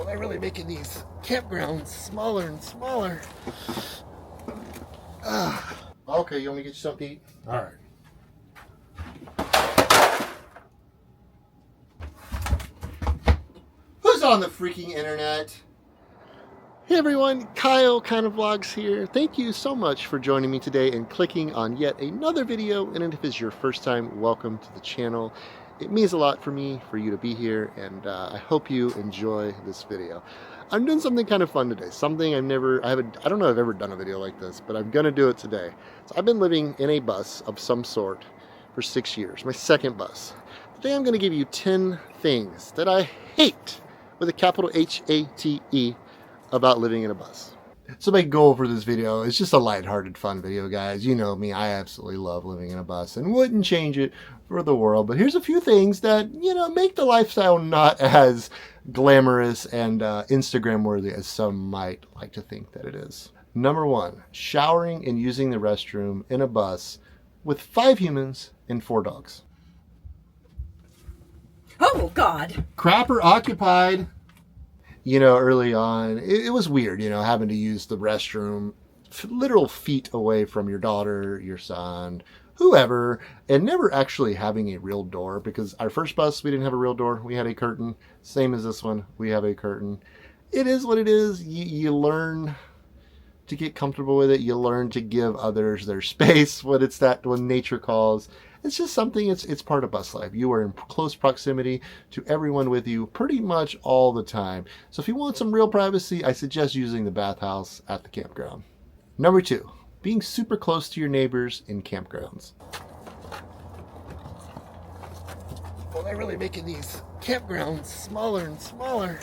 Well, they're really making these campgrounds smaller and smaller. Okay, you want me to get you something to eat? All right. Who's on the freaking internet? Hey everyone, Kyle Kind of Vlogs here. Thank you so much for joining me today and clicking on yet another video. And if it's your first time, welcome to the channel. It means a lot for me, for you to be here, and I hope you enjoy this video. I'm doing something kind of fun today. Something I don't know if I've ever done a video like this, but I'm gonna do it today. So I've been living in a bus of some sort for 6 years, my second bus. Today I'm gonna give you 10 things that I hate, with a capital H-A-T-E, about living in a bus. So my goal for this video is just a lighthearted, fun video, guys. You know me, I absolutely love living in a bus and wouldn't change it for the world. But here's a few things that, make the lifestyle not as glamorous and Instagram worthy as some might like to think that it is. Number 1, showering and using the restroom in a bus with 5 humans and 4 dogs. Oh, God. Crapper occupied. Early on, it was weird, having to use the restroom literal feet away from your daughter, your son, whoever, and never actually having a real door, because our first bus, we didn't have a real door. We had a curtain. Same as this one, we have a curtain. It is what it is. You learn to get comfortable with it. You learn to give others their space when nature calls. It's just something, it's part of bus life. You are in close proximity to everyone with you pretty much all the time. So if you want some real privacy, I suggest using the bathhouse at the campground. Number 2, being super close to your neighbors in campgrounds. Well, they're really making these campgrounds smaller and smaller.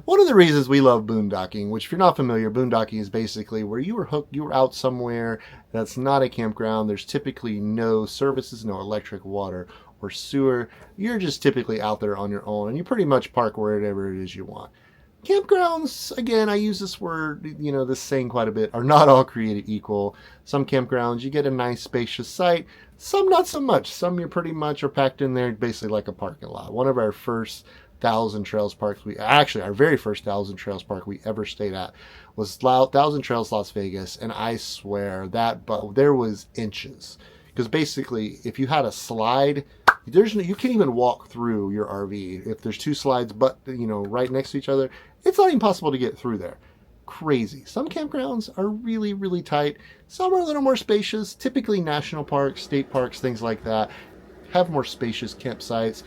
One of the reasons we love boondocking, which if you're not familiar, boondocking is basically where you were out somewhere that's not a campground. There's typically no services, no electric, water, or sewer. You're just typically out there on your own, and you pretty much park wherever it is you want. Campgrounds, again, I use this word, this saying quite a bit, are not all created equal. Some campgrounds, you get a nice spacious site. Some not so much. Some you pretty much are packed in there basically like a parking lot. One of our first Thousand Trails parks, our very first Thousand Trails park we ever stayed at was Thousand Trails Las Vegas, and I swear there was inches, because basically if you had a slide, you can't even walk through your RV. If there's 2 slides but right next to each other, it's not even possible to get through there. Crazy. Some campgrounds are really, really tight. Some are a little more spacious. Typically national parks, state parks, things like that have more spacious campsites.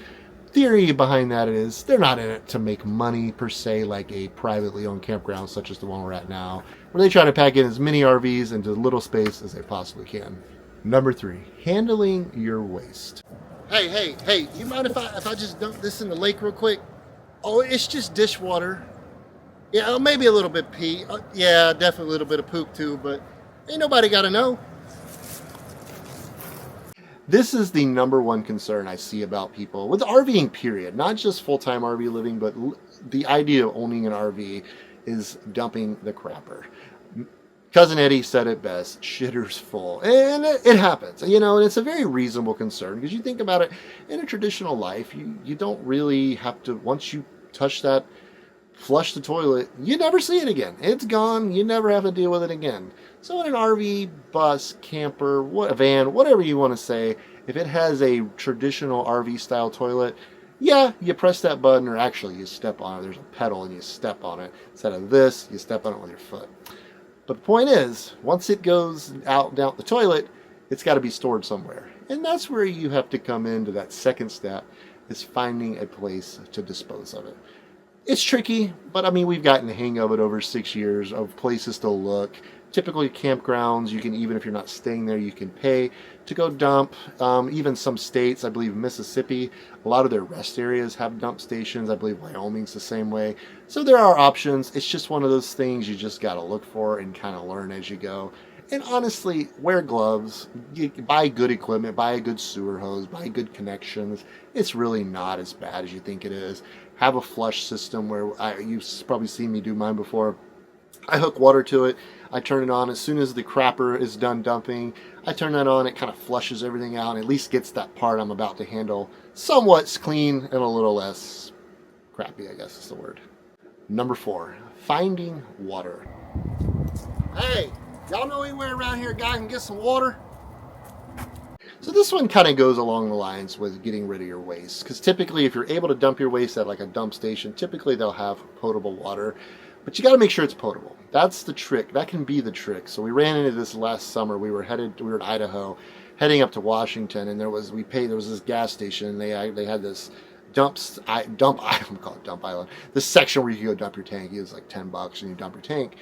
Theory behind that is they're not in it to make money per se, like a privately owned campground such as the one we're at now, where they try to pack in as many RVs into little space as they possibly can. Number 3, handling your waste. Hey, you mind if I just dump this in the lake real quick? Oh, it's just dishwater. Yeah, maybe a little bit pee. Yeah, definitely a little bit of poop too, but ain't nobody gotta know. This is the number 1 concern I see about people with RVing, period. Not just full-time RV living, but the idea of owning an RV is dumping the crapper. Cousin Eddie said it best, shitter's full. And it happens, and it's a very reasonable concern, because you think about it, in a traditional life, you don't really have to, once you touch that, flush the toilet, you never see it again. It's gone. You never have to deal with it again. So in an RV, bus, camper, van, whatever you want to say, if it has a traditional RV style toilet, yeah, you press that button, or actually you step on it. There's a pedal and you step on it. Instead of this, you step on it with your foot. But the point is, once it goes out down the toilet, it's got to be stored somewhere. And that's where you have to come into that second step, is finding a place to dispose of it. It's tricky, but we've gotten the hang of it over 6 years of places to look. Typically campgrounds, you can, even if you're not staying there, you can pay to go dump. Even some states, I believe Mississippi, a lot of their rest areas have dump stations. I believe Wyoming's the same way. So there are options. It's just one of those things you just got to look for and kind of learn as you go. And honestly, wear gloves, buy good equipment, buy a good sewer hose, buy good connections. It's really not as bad as you think it is. Have a flush system where you've probably seen me do mine before. I hook water to it. I turn it on. As soon as the crapper is done dumping, I turn that on. It kind of flushes everything out and at least gets that part I'm about to handle somewhat clean and a little less crappy, I guess is the word. Number 4, finding water. Hey, y'all know anywhere around here a guy can get some water? So this one kind of goes along the lines with getting rid of your waste, because typically if you're able to dump your waste at like a dump station, typically they'll have potable water, but you got to make sure it's potable. That's the trick. That can be the trick. So we ran into this last summer. We were in Idaho, heading up to Washington, and there was this gas station, and they had this dump island, we call it dump island. This section where you can go dump your tank. It was like $10, and you dump your tank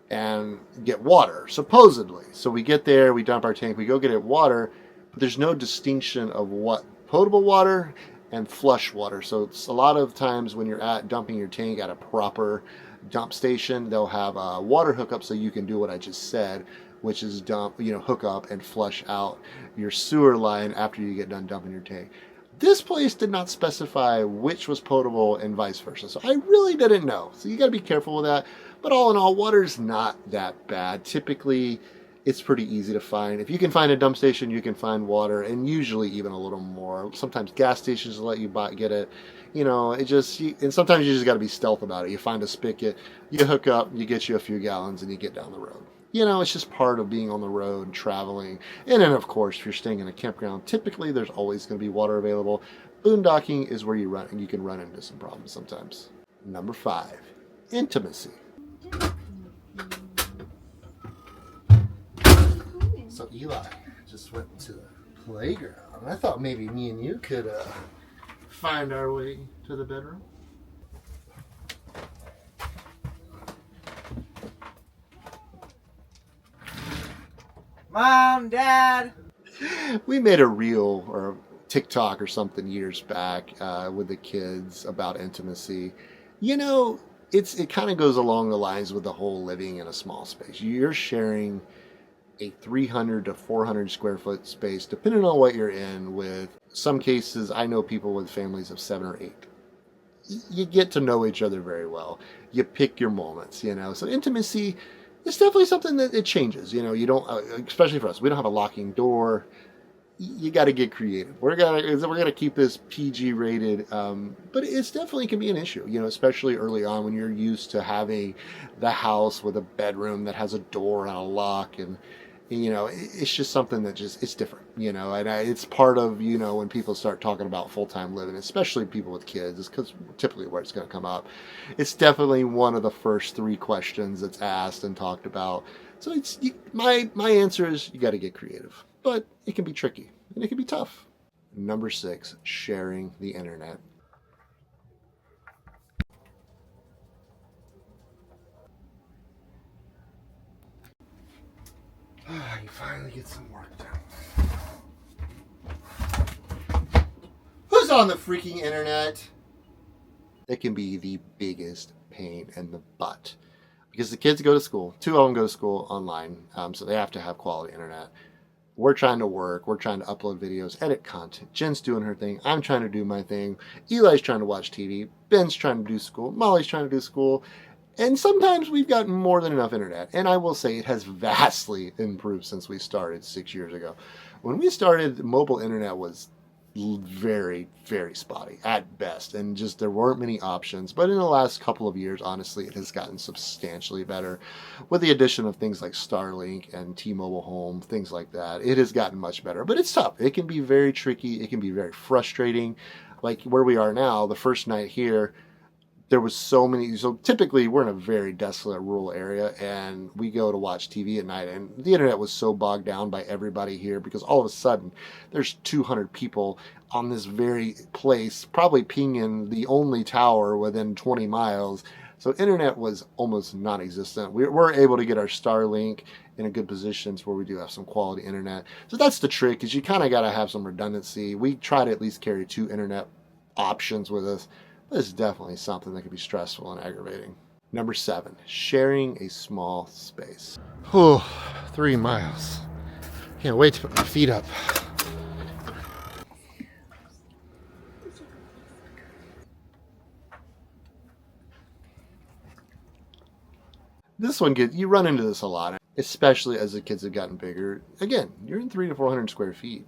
and get water, supposedly. So we get there, we dump our tank, we go get it water, but there's no distinction of what potable water and flush water. So it's a lot of times when you're at dumping your tank at a proper dump station, they'll have a water hookup so you can do what I just said, which is hook up and flush out your sewer line after you get done dumping your tank. This place did not specify which was potable and vice versa, so I really didn't know. So you got to be careful with that. But all in all, water's not that bad. Typically, it's pretty easy to find. If you can find a dump station, you can find water, and usually even a little more. Sometimes gas stations will let you get it. And sometimes you just got to be stealth about it. You find a spigot, you hook up, you get you a few gallons, and you get down the road. It's just part of being on the road and traveling. And then, of course, if you're staying in a campground, typically there's always going to be water available. Boondocking is where you can run into some problems sometimes. Number 5, intimacy. So Eli just went to the playground. I thought maybe me and you could find our way to the bedroom. Mom, Dad. We made a reel or TikTok or something years back with the kids about intimacy. It kind of goes along the lines with the whole living in a small space. You're sharing a 300 to 400 square foot space, depending on what you're in. With some cases, I know people with families of 7 or 8. You get to know each other very well. You pick your moments, So intimacy, it's definitely something that it changes. You don't, especially for us, we don't have a locking door. You got to get creative. We're gonna keep this PG rated, but it's definitely can be an issue. Especially early on when you're used to having the house with a bedroom that has a door and a lock, and it's just something that it's different. And it's part of when people start talking about full-time living, especially people with kids, is because typically where it's going to come up. It's definitely one of the first 3 questions that's asked and talked about. So my answer is you got to get creative. But it can be tricky, and it can be tough. Number 6, sharing the internet. You finally get some work done. Who's on the freaking internet? It can be the biggest pain in the butt. Because the kids go to school. 2 of them go to school online, so they have to have quality internet. We're trying to work. We're trying to upload videos, edit content. Jen's doing her thing. I'm trying to do my thing. Eli's trying to watch TV. Ben's trying to do school. Molly's trying to do school. And sometimes we've got more than enough internet. And I will say it has vastly improved since we started 6 years ago. When we started, mobile internet was very, very spotty at best, and just there weren't many options. But in the last couple of years, honestly, it has gotten substantially better with the addition of things like Starlink and T-Mobile Home, things like that. It has gotten much better, but it's tough. It can be very tricky. It can be very frustrating. Like where we are now, the first night here, there was so typically we're in a very desolate rural area, and we go to watch TV at night, and the internet was so bogged down by everybody here because all of a sudden there's 200 people on this very place, probably pinging the only tower within 20 miles. So internet was almost non-existent. We're able to get our Starlink in a good positions where we do have some quality internet. So that's the trick, is you kind of got to have some redundancy. We try to at least carry 2 internet options with us. This is definitely something that can be stressful and aggravating. Number 7, sharing a small space. 3 miles. Can't wait to put my feet up. This one you run into this a lot, especially as the kids have gotten bigger. Again, you're in 300 to 400 square feet.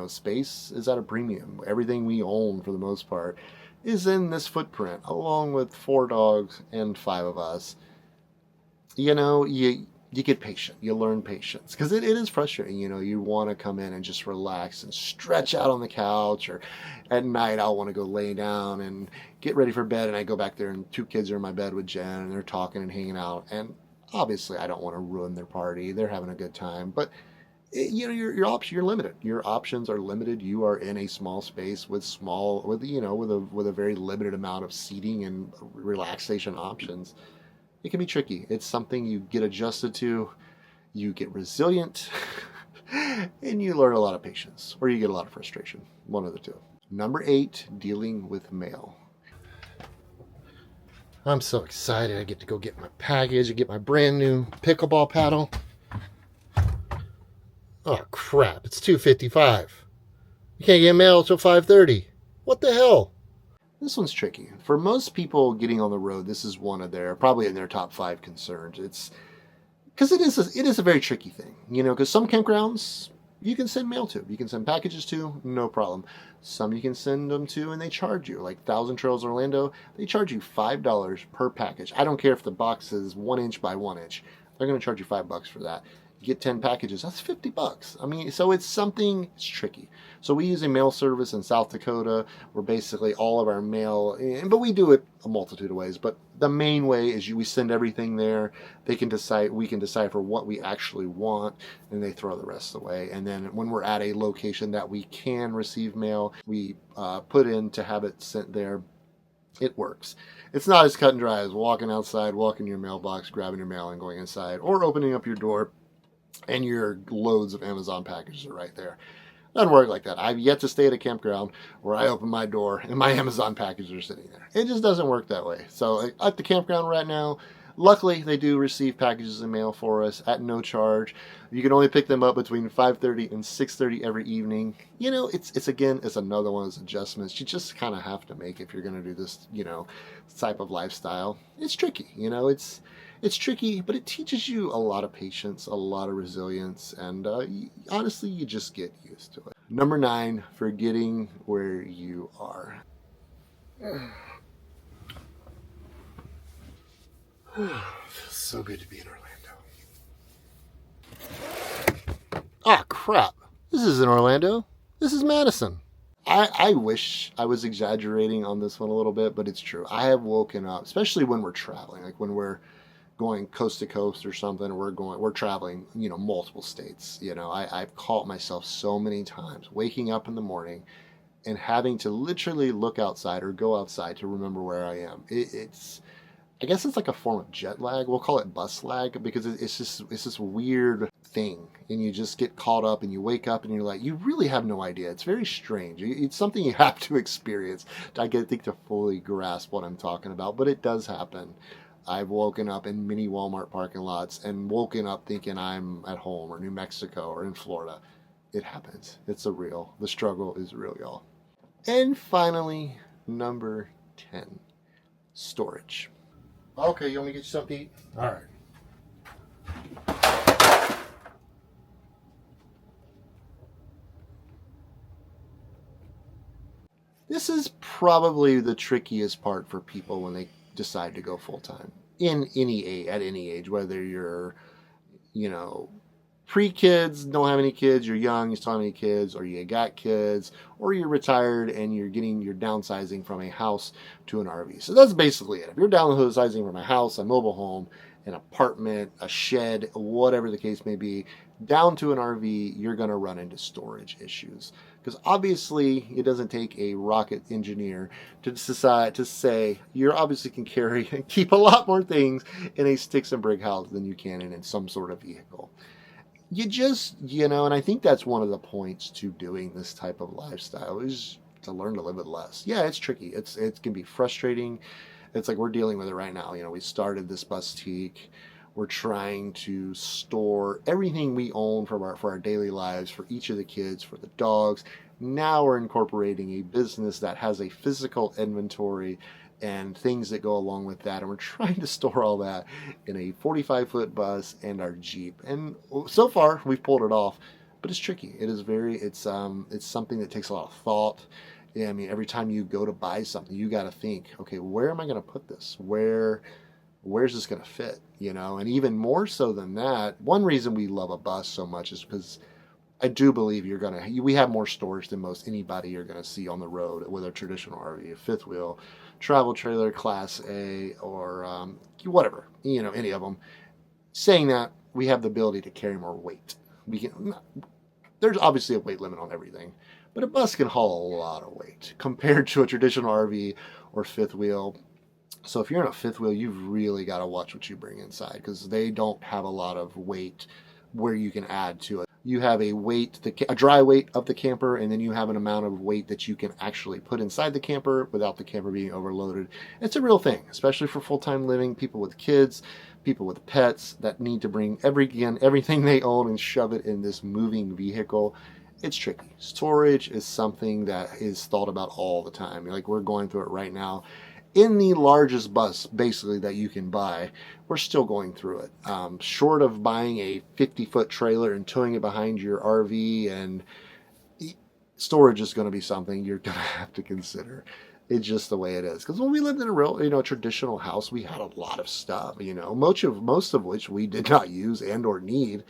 Space is at a premium. Everything we own, for the most part, is in this footprint, along with 4 dogs and 5 of us. You get patient. You learn patience because it is frustrating. You want to come in and just relax and stretch out on the couch, or at night I'll want to go lay down and get ready for bed, and I go back there and 2 kids are in my bed with Jen and they're talking and hanging out, and obviously I don't want to ruin their party. They're having a good time, but you're limited. Your options are limited. You are in a small space with a very limited amount of seating and relaxation options. It can be tricky. It's something you get adjusted to, you get resilient, and you learn a lot of patience, or you get a lot of frustration. One of the two. Number 8, dealing with mail. I'm so excited. I get to go get my package. I get my brand new pickleball paddle. Oh crap, it's 2:55. You can't get mail until 5:30. What the hell? This one's tricky. For most people getting on the road, this is one of probably in their top 5 concerns. It's because it is a very tricky thing, because some campgrounds you can send mail to. You can send packages to, no problem. Some you can send them to and they charge you, like Thousand Trails Orlando, they charge you $5 per package. I don't care if the box is 1 inch by 1 inch. They're going to charge you $5 for that. You get 10 packages, that's $50. I mean, so it's tricky. So we use a mail service in South Dakota where basically all of our mail, but we do it a multitude of ways, but the main way is we send everything there. We can decipher what we actually want, and they throw the rest away. And then when we're at a location that we can receive mail, we put in to have it sent there. It works. It's not as cut and dry as walking outside, walking your mailbox, grabbing your mail and going inside, or opening up your door and your loads of Amazon packages are right there. It doesn't work like that. I've yet to stay at a campground where I open my door and my Amazon packages are sitting there. It just doesn't work that way. So at the campground right now, luckily they do receive packages in mail for us at no charge. You can only pick them up between 5:30 and 6:30 every evening. It's another one of those adjustments you just kind of have to make if you're going to do this, type of lifestyle. It's tricky, it's tricky, but it teaches you a lot of patience, a lot of resilience, and honestly, you just get used to it. Number 9, forgetting where you are. Feels so good to be in Orlando. Ah, crap. This isn't Orlando. This is Madison. I wish I was exaggerating on this one a little bit, but it's true. I have woken up, especially when we're traveling, like when we're going coast to coast or something, or we're traveling, multiple states. I've caught myself so many times waking up in the morning and having to literally look outside or go outside to remember where I am. I guess it's like a form of jet lag. We'll call it bus lag because it's this weird thing, and you just get caught up and you wake up and you're like, you really have no idea. It's very strange. It's something you have to experience to fully grasp what I'm talking about, but it does happen. I've woken up in mini Walmart parking lots and woken up thinking I'm at home or New Mexico or in Florida. It happens. The struggle is real, y'all. And finally, number 10, storage. Okay, you want me to get you something to eat? All right. This is probably the trickiest part for people when they decide to go full-time at any age, whether you're, pre-kids, don't have any kids, you're young, you still have any kids, or you got kids, or you're retired and you're downsizing from a house to an RV. So that's basically it. If you're downsizing from a house, a mobile home, an apartment, a shed, whatever the case may be, down to an RV, you're going to run into storage issues. Because obviously, it doesn't take a rocket engineer to decide to say you obviously can carry and keep a lot more things in a sticks and brick house than you can in some sort of vehicle. You just, and I think that's one of the points to doing this type of lifestyle is to learn to live with less. Yeah, it's tricky. It can be frustrating. It's like we're dealing with it right now. We started this boutique. We're trying to store everything we own for our daily lives, for each of the kids, for the dogs. Now we're incorporating a business that has a physical inventory and things that go along with that. And we're trying to store all that in a 45-foot bus and our Jeep. And so far, we've pulled it off, but it's tricky. It is it's something that takes a lot of thought. Yeah, I mean, every time you go to buy something, you got to think, okay, where am I going to put this? Where's this going to fit? You know, and even more so than that, one reason we love a bus so much is because I do believe we have more storage than most anybody you're gonna see on the road with a traditional RV, a fifth wheel, travel trailer, Class A, or whatever, you know, any of them. Saying that, we have the ability to carry more weight. There's obviously a weight limit on everything, but a bus can haul a lot of weight compared to a traditional RV or fifth wheel. So if you're in a fifth wheel, you've really got to watch what you bring inside, because they don't have a lot of weight where you can add to it. You have a dry weight of the camper, and then you have an amount of weight that you can actually put inside the camper without the camper being overloaded. It's a real thing, especially for full-time living, people with kids, people with pets that need to bring everything they own and shove it in this moving vehicle. It's tricky. Storage is something that is thought about all the time. Like, we're going through it right now. In the largest bus, basically, that you can buy, we're still going through it. Short of buying a 50-foot trailer and towing it behind your RV, and storage is going to be something you're going to have to consider. It's just the way it is. Because when we lived in a real, traditional house, we had a lot of stuff, most of which we did not use and or need.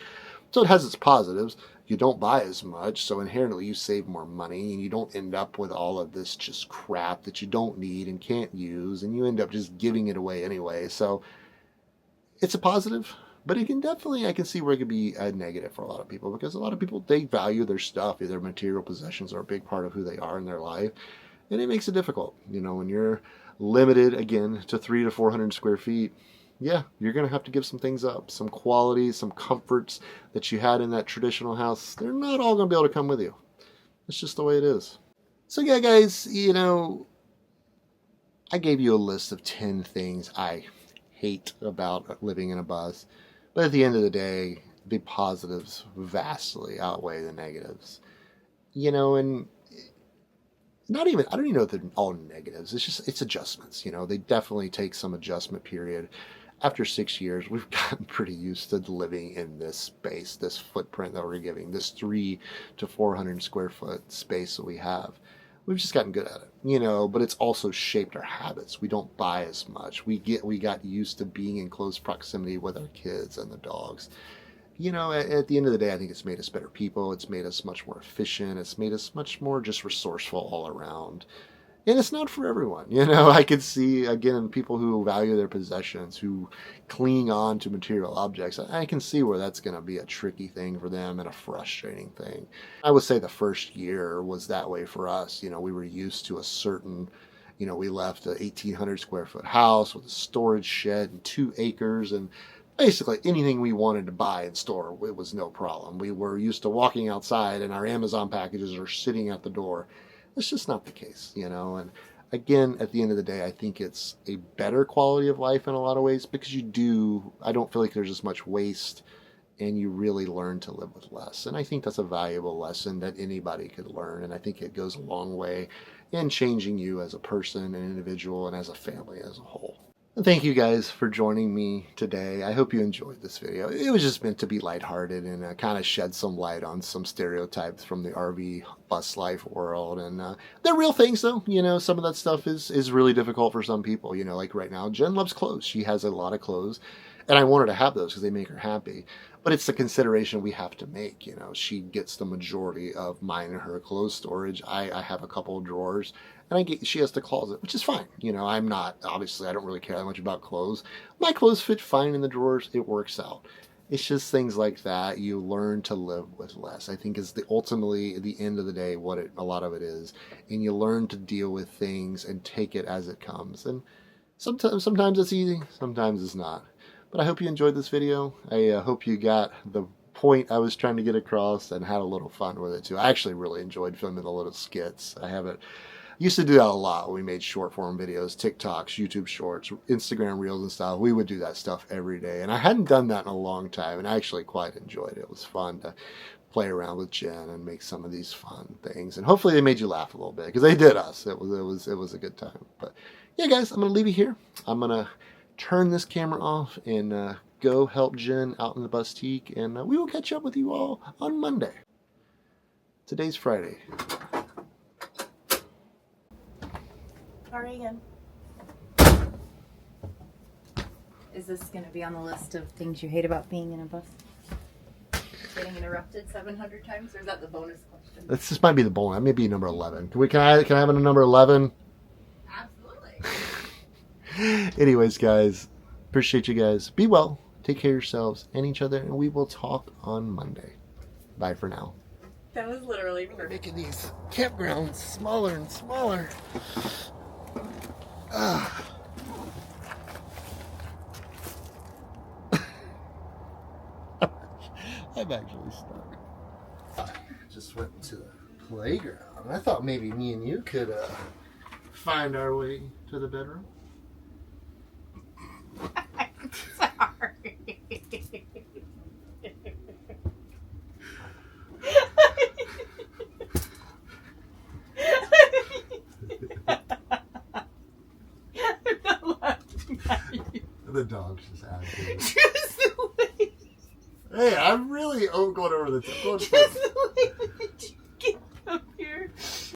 So it has its positives. You don't buy as much, so inherently you save more money, and you don't end up with all of this just crap that you don't need and can't use, and you end up just giving it away anyway. So it's a positive, but I can see where it could be a negative for a lot of people, because a lot of people, they value their stuff. Their material possessions are a big part of who they are in their life, and it makes it difficult. When you're limited, again, to 300 to 400 square feet, yeah, you're going to have to give some things up. Some qualities, some comforts that you had in that traditional house, they're not all going to be able to come with you. It's just the way it is. So yeah, guys, I gave you a list of 10 things I hate about living in a bus. But at the end of the day, the positives vastly outweigh the negatives. And I don't even know if they're all negatives. It's adjustments. They definitely take some adjustment period. After 6 years, we've gotten pretty used to living in this space, this footprint that we're giving, this 300 to 400 square foot space that we have. We've just gotten good at it, but it's also shaped our habits. We don't buy as much. We got used to being in close proximity with our kids and the dogs. At the end of the day, I think it's made us better people. It's made us much more efficient. It's made us much more just resourceful all around. And it's not for everyone. I could see, again, people who value their possessions, who cling on to material objects. I can see where that's going to be a tricky thing for them and a frustrating thing. I would say the first year was that way for us. We were used to a certain, we left an 1,800 square foot house with a storage shed and 2 acres, and basically anything we wanted to buy and store, it was no problem. We were used to walking outside and our Amazon packages are sitting at the door. It's just not the case, and again, at the end of the day, I think it's a better quality of life in a lot of ways, because I don't feel like there's as much waste, and you really learn to live with less. And I think that's a valuable lesson that anybody could learn, and I think it goes a long way in changing you as a person, an individual, and as a family as a whole. Thank you guys for joining me today. I hope you enjoyed this video. It was just meant to be lighthearted and kind of shed some light on some stereotypes from the RV bus life world. And they're real things, though. Some of that stuff is really difficult for some people. Like right now, Jen loves clothes. She has a lot of clothes, and I want her to have those because they make her happy. But it's the consideration we have to make. She gets the majority of mine and her clothes storage. I have a couple of drawers, and she has the closet, which is fine. I'm not, obviously, I don't really care that much about clothes. My clothes fit fine in the drawers. It works out. It's just things like that. You learn to live with less, I think, is ultimately, at the end of the day, what a lot of it is. And you learn to deal with things and take it as it comes. And sometimes it's easy, sometimes it's not. But I hope you enjoyed this video. I hope you got the point I was trying to get across and had a little fun with it too. I actually really enjoyed filming the little skits. Used to do that a lot when we made short form videos, TikToks, YouTube shorts, Instagram reels and stuff. We would do that stuff every day. And I hadn't done that in a long time, and I actually quite enjoyed it. It was fun to play around with Jen and make some of these fun things. And hopefully they made you laugh a little bit, because they did us. It was a good time. But yeah, guys, I'm going to leave you here. I'm going to turn this camera off and go help Jen out in the Bustique, and we will catch up with you all on Monday. Today's Friday. Sorry again. Is this going to be on the list of things you hate about being in a bus? Getting interrupted 700 times, or is that the bonus question? This might be the bonus. That may be number 11. Can I have a number 11? Absolutely. Anyways, guys, appreciate you guys. Be well. Take care of yourselves and each other, and we will talk on Monday. Bye for now. That was literally perfect. Making these campgrounds smaller and smaller. I'm actually stuck. I just went to the playground. I thought maybe me and you could find our way to the bedroom. I'm sorry. I'm not laughing at you. The dog's just out of here. Hey, I'm really going over the top. Just the way